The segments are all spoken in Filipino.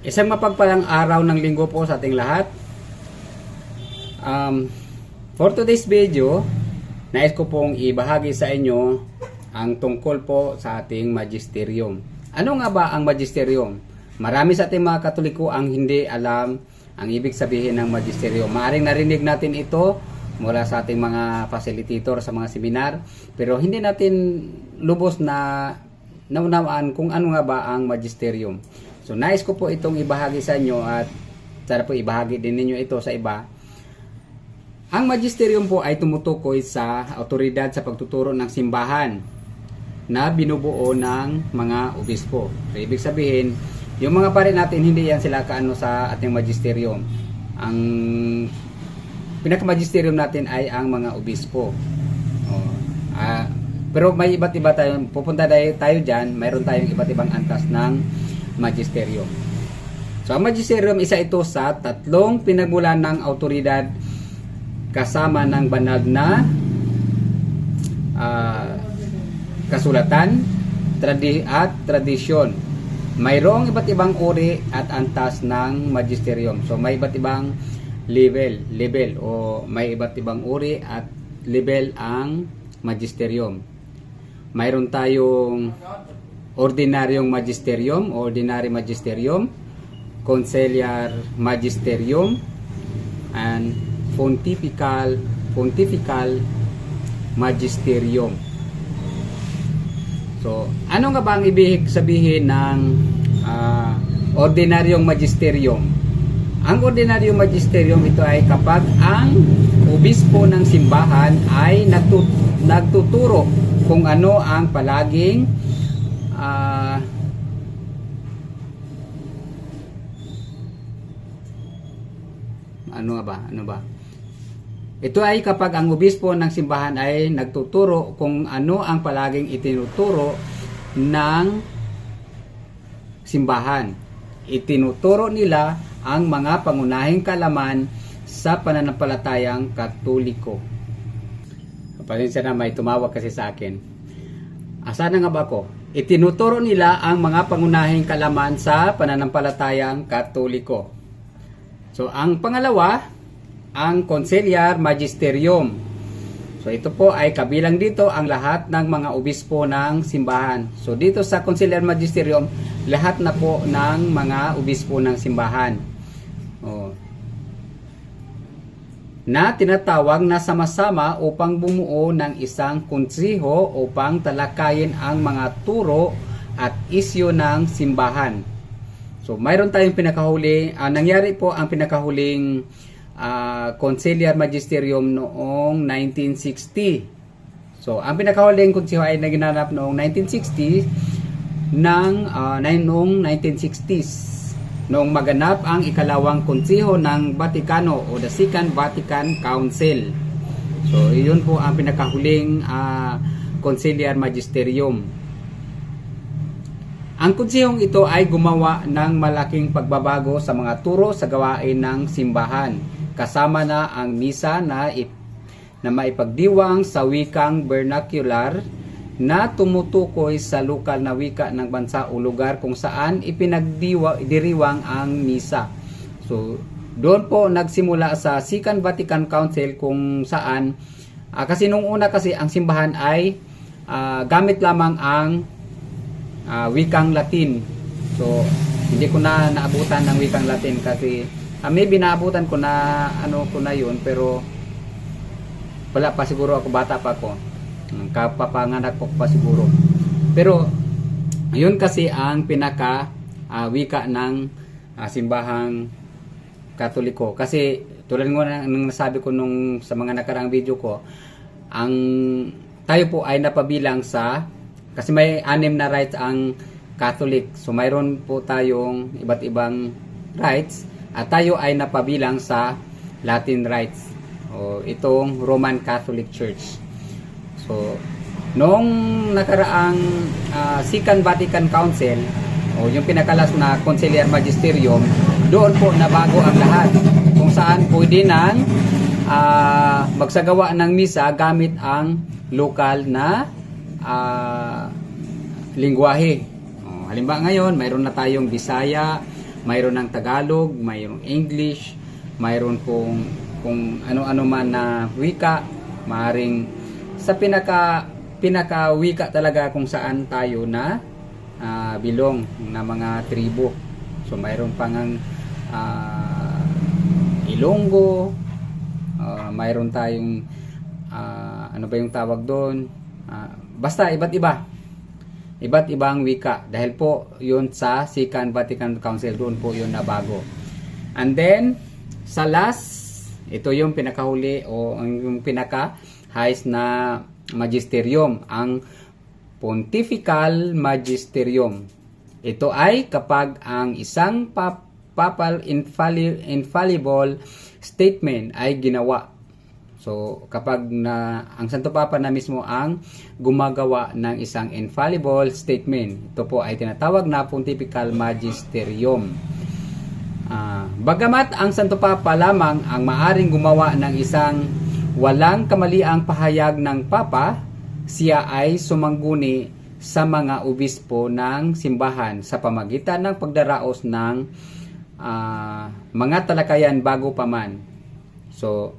Isang mapagpalang araw ng linggo po sa ating lahat. For today's video, nais ko pong ibahagi sa inyo ang tungkol po sa ating magisterium. Ano nga ba ang magisterium? Marami sa ating mga Katoliko ang hindi alam ang ibig sabihin ng magisterium. Maaring narinig natin ito mula sa ating mga facilitator sa mga seminar, pero hindi natin lubos na naunawaan kung ano nga ba ang magisterium. So nais ko po itong ibahagi sa inyo at sana po ibahagi din ninyo ito sa iba. Ang magisterium po ay tumutukoy sa autoridad sa pagtuturo ng simbahan na binubuo ng mga obispo. So ibig sabihin, yung mga pare natin hindi yan sila kaano sa ating magisterium. Ang pinaka-magisterium natin ay ang mga obispo. Pero may iba't iba tayo, pupunta tayo dyan, mayroon tayong iba't ibang antas ng magisterium. So ang magisterium, isa ito sa tatlong pinagmulan ng autoridad kasama ng banal na kasulatan at tradisyon. Mayroong iba't ibang uri at antas ng magisterium. So may iba't ibang level o may iba't ibang uri at level ang magisterium. Mayroon tayong ordinaryong magisterium, ordinary magisterium, conciliar magisterium, and pontifical magisterium. So, ano nga ba ang ibig sabihin ng ordinaryong magisterium? Ang ordinaryong magisterium, ito ay kapag ang obispo ng simbahan ay nagtuturo kung ano ang palaging ano ba? Ito ay kapag ang obispo ng simbahan ay nagtuturo kung ano ang palaging itinuturo ng simbahan. Itinuturo nila ang mga pangunahing kalaman sa pananampalatayang Katoliko. Pasensya na, may tumawag kasi sa akin. Asa na nga ba ako? Itinuturo nila ang mga pangunahing kalaman sa pananampalatayang Katoliko. So, ang pangalawa, ang conciliar magisterium. So, ito po ay kabilang dito ang lahat ng mga obispo ng simbahan. So, dito sa conciliar magisterium, lahat na po ng mga obispo ng simbahan. Na tinatawag na sama-sama upang bumuo ng isang konseho upang talakayin ang mga turo at isyu ng simbahan. So, mayroon tayong pinakahuli, nangyari po ang pinakahuling conciliar magisterium noong 1960. So, ang pinakahuling konseho ay naginanap noong 1960 noong 1960s. Noong maganap ang ikalawang konseho ng Vatikano o the Second Vatican Council. So, iyon po ang pinakahuling conciliar magisterium. Ang konsehong ito ay gumawa ng malaking pagbabago sa mga turo sa gawain ng simbahan. Kasama na ang misa na maipagdiwang sa wikang vernacular na tumutukoy sa lokal na wika ng bansa o lugar kung saan ipinagdiriwang ang misa. So, doon po nagsimula sa Second Vatican Council kung saan, kasi nung una kasi ang simbahan ay gamit lamang ang wikang Latin. So, hindi ko na naabutan ng wikang Latin kasi maybe naabutan ko na yun, pero wala pa, siguro ako, bata pa ako. Kapapanganak po pa siguro. Pero yun kasi ang pinaka wika ng simbahang Katoliko. Kasi tulad ng nasabi ko nung sa mga nakaraang video ko, ang tayo po ay napabilang sa, kasi may 6 na rights ang Catholic. So mayroon po tayong iba't ibang rights at tayo ay napabilang sa Latin rights o itong Roman Catholic Church. So, noong nakaraang Second Vatican Council, o yung pinakalas na conciliar magisterium, doon po nabago ang lahat. Kung saan pwede nang magsagawa ng misa gamit ang lokal na lingwahe. Halimbawa ngayon, mayroon na tayong Bisaya, mayroon ng Tagalog, mayroong English, mayroon kung ano-ano man na wika, maaring sa pinaka wika talaga kung saan tayo na bilong na mga tribo. So mayroon pang Ilonggo, mayroon tayong ano ba yung tawag doon, basta iba't ibang wika, dahil po yun sa Second Vatican Council, doon po yun na bago. And then sa last, ito yung pinakahuli o yung pinaka highest na magisterium, ang Pontifical Magisterium. Ito ay kapag ang isang papal infallible statement ay ginawa. So kapag ang Santo Papa na mismo ang gumagawa ng isang infallible statement, ito po ay tinatawag na Pontifical Magisterium. Bagamat ang Santo Papa lamang ang maaring gumawa ng isang walang kamaliang pahayag ng Papa, siya ay sumangguni sa mga obispo ng simbahan sa pamagitan ng pagdaraos ng mga talakayan bago pa man. So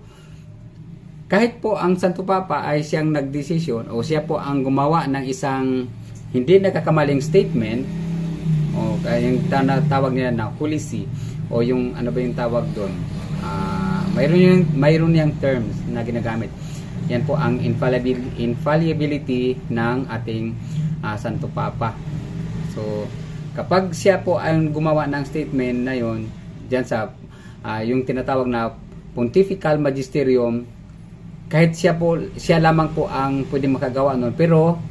kahit po ang Santo Papa ay siyang nagdesisyon o siya po ang gumawa ng isang hindi nakakamaling statement, o yung tawag nila na Holy See, o yung ano ba yung tawag doon, mayroon yung terms na ginagamit. Yan po ang infallibility ng ating Santo Papa. So kapag siya po ang gumawa ng statement na yon, diyan sa yung tinatawag na Pontifical Magisterium, kahit siya lamang po ang pwede makagawa noon, pero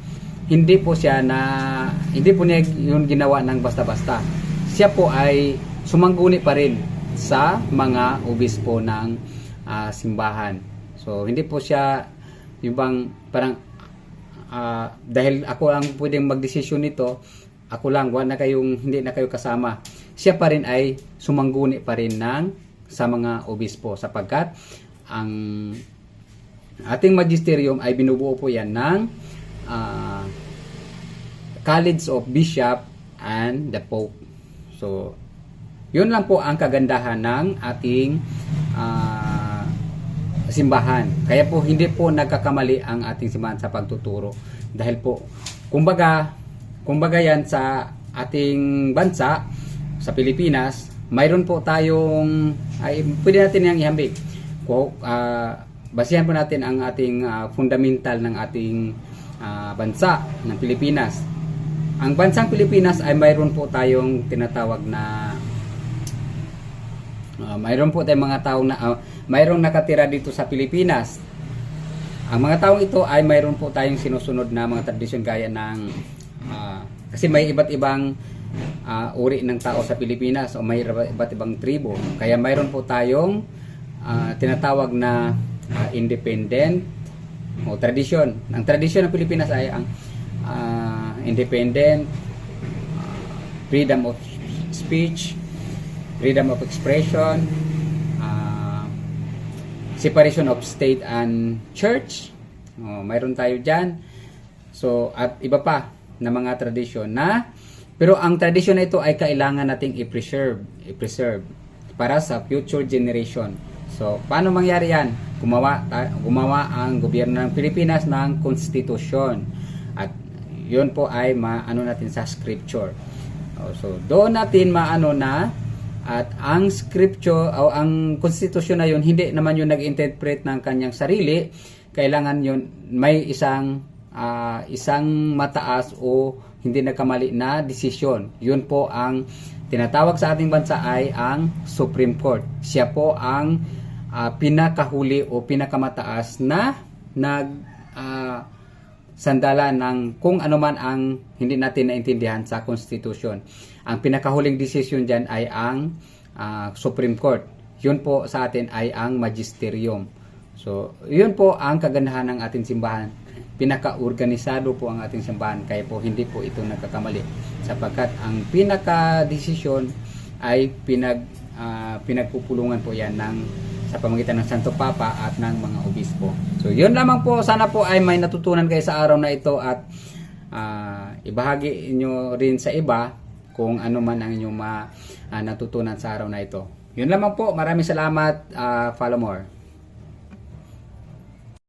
hindi po niya yun ginawa ng basta-basta. Siya po ay sumangguni pa rin sa mga obispo ng simbahan. So hindi po siya yung bang parang dahil ako ang pwedeng magdesisyon nito, ako lang, hindi na kayo kasama. Siya pa rin ay sumangguni pa rin sa mga obispo, sapagkat ang ating magisterium ay binubuo po yan ng College of Bishop and the Pope. So yun lang po ang kagandahan ng ating simbahan. Kaya po hindi po nagkakamali ang ating simbahan sa pagtuturo, dahil po kumbaga yan sa ating bansa, sa Pilipinas, mayroon po tayong pwede natin yang ihambig. Basihan po natin ang ating fundamental ng ating bansa ng Pilipinas. Ang bansang Pilipinas ay mayroon po tayong tinatawag na mayroon po tayong mga taong mayroong nakatira dito sa Pilipinas. Ang mga taong ito ay mayroon po tayong sinusunod na mga tradisyon gaya ng kasi may iba't ibang uri ng tao sa Pilipinas, o may iba't ibang tribo. Kaya mayroon po tayong tinatawag na independent o tradisyon. Ang tradisyon ng Pilipinas ay ang independent, freedom of speech, freedom of expression, separation of state and church. Mayroon tayo dyan. So at iba pa na mga tradisyon pero ang tradisyon na ito ay kailangan nating i-preserve para sa future generation. So paano mangyari yan? Gumawa ang gobyerno ng Pilipinas ng konstitusyon, at yun po ay maano natin sa scripture. So doon natin maano na, at ang scripture o ang konstitusyon na yun, hindi naman yun nag-interpret ng kanyang sarili. Kailangan yun may isang mataas o hindi nagkamali na desisyon. Yun po ang tinatawag sa ating bansa ay ang Supreme Court. Siya po ang pinakahuli o pinakamataas na sandala ng kung ano man ang hindi natin naintindihan sa Constitution. Ang pinakahuling desisyon dyan ay ang Supreme Court. Yun po sa atin ay ang Magisterium. So yun po ang kagandahan ng ating simbahan. Pinaka-organisado po ang ating simbahan, kaya po hindi po ito nagkakamali, sapagkat ang pinaka-desisyon ay pinagpupulungan po yan sa pamagitan ng Santo Papa at ng mga obispo. So yun lamang po, sana po ay may natutunan kayo sa araw na ito, at ibahagi nyo rin sa iba kung ano man ang inyong natutunan sa araw na ito. Yun lamang po. Maraming salamat. Follow more.